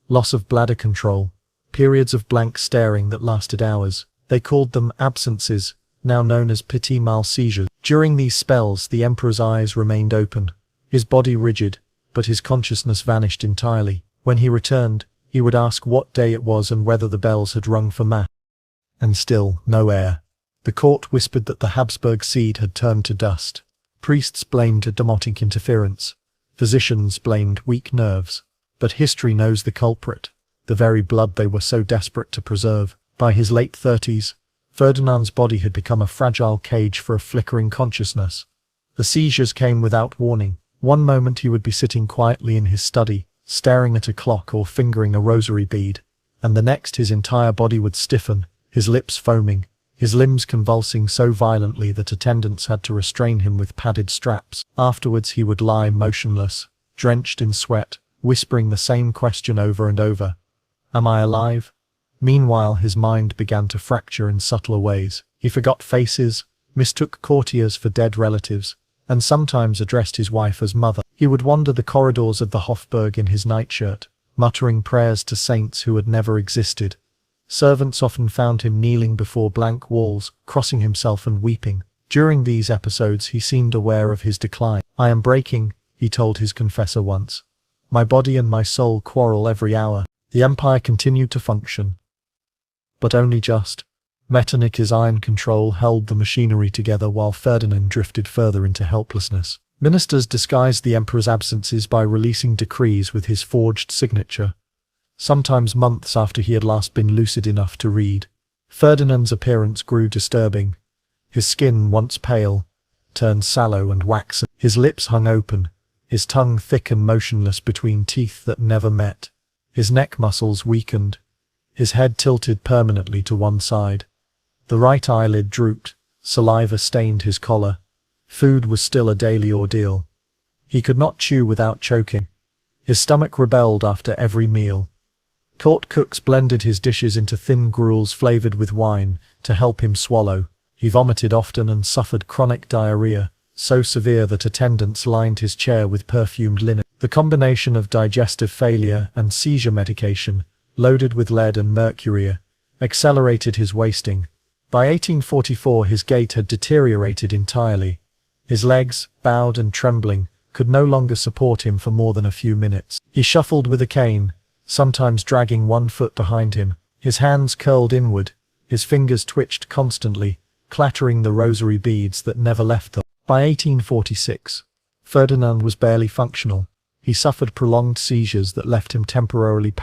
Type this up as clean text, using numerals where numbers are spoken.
loss of bladder control, periods of blank staring that lasted hours. They called them absences, now known as petit mal seizures. During these spells, the emperor's eyes remained open, his body rigid, but his consciousness vanished entirely. When he returned, he would ask what day it was and whether the bells had rung for mass. And still, no air. The court whispered that the Habsburg seed had turned to dust. Priests blamed demotic interference. Physicians blamed weak nerves. But history knows the culprit, the very blood they were so desperate to preserve. By his late 30s, Ferdinand's body had become a fragile cage for a flickering consciousness. The seizures came without warning. One moment he would be sitting quietly in his study, staring at a clock or fingering a rosary bead, and the next his entire body would stiffen, his lips foaming, his limbs convulsing so violently that attendants had to restrain him with padded straps. Afterwards he would lie motionless, drenched in sweat, whispering the same question over and over. Am I alive? Meanwhile his mind began to fracture in subtler ways. He forgot faces, mistook courtiers for dead relatives, and sometimes addressed his wife as mother. He would wander the corridors of the Hofburg in his nightshirt, muttering prayers to saints who had never existed. Servants often found him kneeling before blank walls, crossing himself and weeping. During these episodes he seemed aware of his decline. I am breaking, he told his confessor once. My body and my soul quarrel every hour. The empire continued to function, but only just. Metternich's iron control held the machinery together while Ferdinand drifted further into helplessness. Ministers disguised the emperor's absences by releasing decrees with his forged signature, sometimes months after he had last been lucid enough to read. Ferdinand's appearance grew disturbing. His skin, once pale, turned sallow and waxen. His lips hung open, his tongue thick and motionless between teeth that never met. His neck muscles weakened, his head tilted permanently to one side. The right eyelid drooped, saliva stained his collar. Food was still a daily ordeal. He could not chew without choking. His stomach rebelled after every meal. Court cooks blended his dishes into thin gruels flavored with wine to help him swallow. He vomited often and suffered chronic diarrhea, so severe that attendants lined his chair with perfumed linen. The combination of digestive failure and seizure medication, loaded with lead and mercury, accelerated his wasting. By 1844 his gait had deteriorated entirely. His legs, bowed and trembling, could no longer support him for more than a few minutes. He shuffled with a cane, sometimes dragging one foot behind him. His hands curled inward, his fingers twitched constantly, clattering the rosary beads that never left them. By 1846, Ferdinand was barely functional. He suffered prolonged seizures that left him temporarily paralyzed.